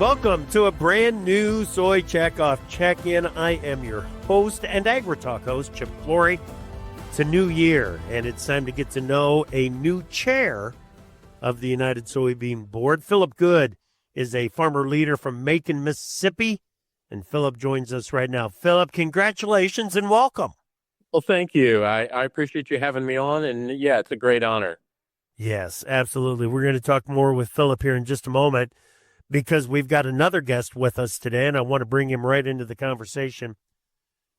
Welcome to a brand new Soy Checkoff check-in. I am your host and AgriTalk host, Chip Flory. It's a new year, and it's time to get to know a new chair of the United Soybean Board. Philip Good is a farmer leader from Macon, Mississippi, and Philip joins us right now. Philip, congratulations and welcome. Well, thank you. I appreciate you having me on, and yeah, it's a great honor. Yes, absolutely. We're going to talk more with Philip here in just a moment, because we've got another guest with us today, and I want to bring him right into the conversation.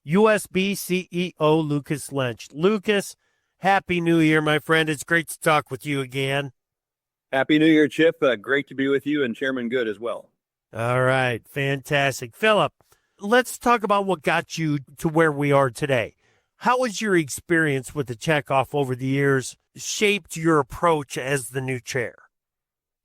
USB CEO Lucas Lentsch. Lucas, Happy New Year, my friend. It's great to talk with you again. Happy New Year, Chip. Great to be with you and Chairman Good as well. All right, fantastic. Philip, let's talk about what got you to where we are today. How has your experience with the Checkoff over the years shaped your approach as the new chair?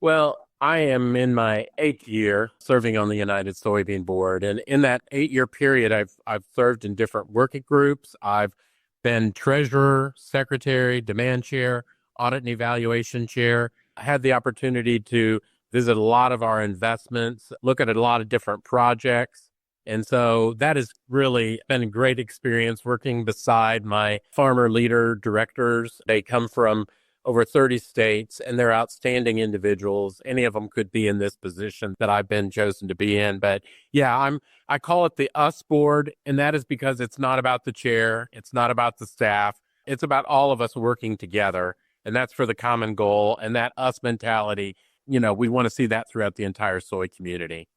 Well, I am in my 8th year serving on the United Soybean Board. And in that 8-year period, I've served in different working groups. I've been treasurer, secretary, demand chair, audit and evaluation chair. I had the opportunity to visit a lot of our investments, look at a lot of different projects. And so that has really been a great experience working beside my farmer leader directors. They come from over 30 states, and they're outstanding individuals. Any of them could be in this position that I've been chosen to be in. But yeah, I call it the US board, and that is because it's not about the chair. It's not about the staff. It's about all of us working together, and that's for the common goal. And that us mentality, we want to see that throughout the entire soy community.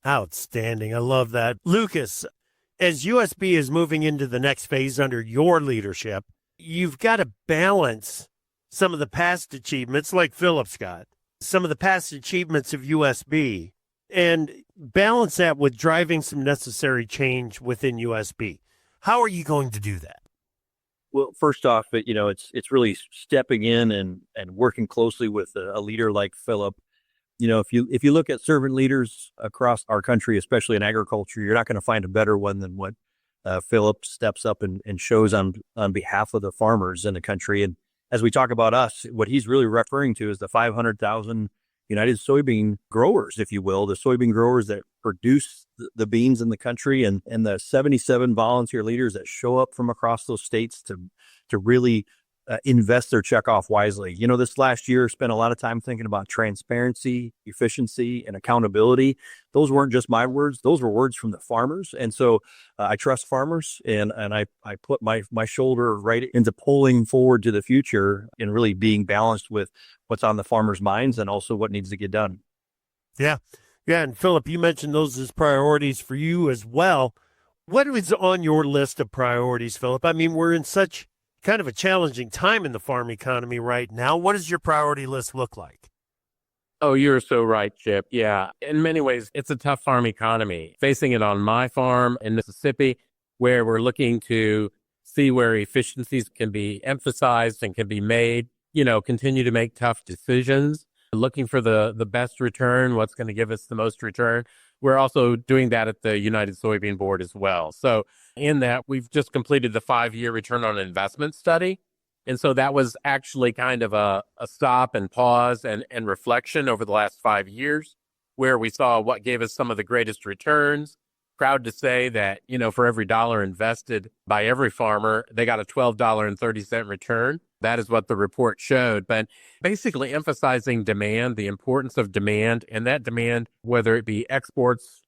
Outstanding. I love that. Lucas, as USB is moving into the next phase under your leadership, you've got to balance some of the past achievements, like Philip's got, some of the past achievements of USB, and balance that with driving some necessary change within USB. How are you going to do that? Well, first off, it's really stepping in and working closely with a leader like Philip. If you look at servant leaders across our country, especially in agriculture, you're not going to find a better one than what Philip steps up and shows on behalf of the farmers in the country. And as we talk about us, what he's really referring to is the 500,000 United soybean growers, if you will, the soybean growers that produce the beans in the country, and the 77 volunteer leaders that show up from across those states to really invest their checkoff wisely. This last year spent a lot of time thinking about transparency, efficiency, and accountability. Those weren't just my words; those were words from the farmers. And so I trust farmers, and I put my shoulder right into pulling forward to the future and really being balanced with what's on the farmers' minds and also what needs to get done. Yeah. And Philip, you mentioned those as priorities for you as well. What is on your list of priorities, Philip? I mean, we're in such kind of a challenging time in the farm economy right now. What does your priority list look like? Oh, you're so right, Chip. Yeah. In many ways, it's a tough farm economy. Facing it on my farm in Mississippi, where we're looking to see where efficiencies can be emphasized and can be made, continue to make tough decisions, looking for the best return, what's going to give us the most return. We're also doing that at the United Soybean Board as well. So in that, we've just completed the 5-year return on investment study. And so that was actually kind of a stop and pause and reflection over the last 5 years, where we saw what gave us some of the greatest returns. Proud to say that, for every dollar invested by every farmer, they got a $12.30 return. That is what the report showed. But basically emphasizing demand, the importance of demand, and that demand, whether it be exports,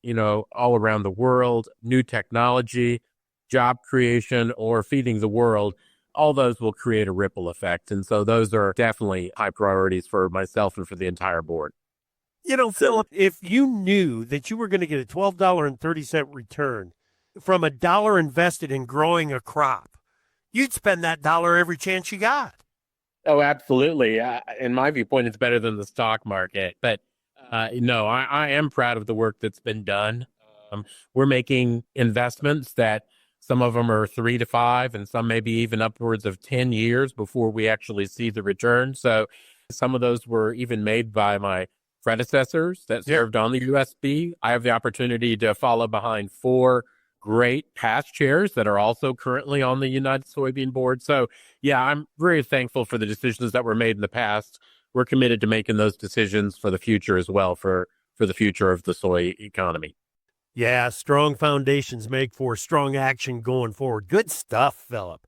all around the world, new technology, job creation, or feeding the world, all those will create a ripple effect. And so those are definitely high priorities for myself and for the entire board. Philip, if you knew that you were going to get a $12.30 return from a dollar invested in growing a crop, you'd spend that dollar every chance you got. Oh, absolutely. In my viewpoint, it's better than the stock market. But no, I am proud of the work that's been done. We're making investments that some of them are 3 to 5, and some maybe even upwards of 10 years before we actually see the return. So some of those were even made by my predecessors that served on the USB. I have the opportunity to follow behind 4 great past chairs that are also currently on the United Soybean Board. So yeah, I'm very thankful for the decisions that were made in the past. We're committed to making those decisions for the future as well for for the future of the soy economy. Yeah, strong foundations make for strong action going forward. Good stuff, Philip.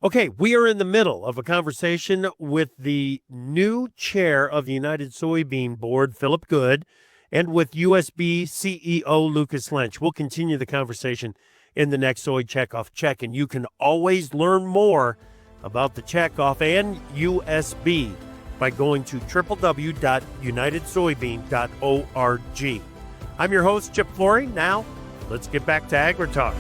Okay, we are in the middle of a conversation with the new chair of the United Soybean Board, Philip Good, and with USB CEO Lucas Lentsch. We'll continue the conversation in the next Soy Checkoff Check, and you can always learn more about the Checkoff and USB by going to www.unitedsoybean.org. I'm your host, Chip Flory. Now, let's get back to AgriTalk.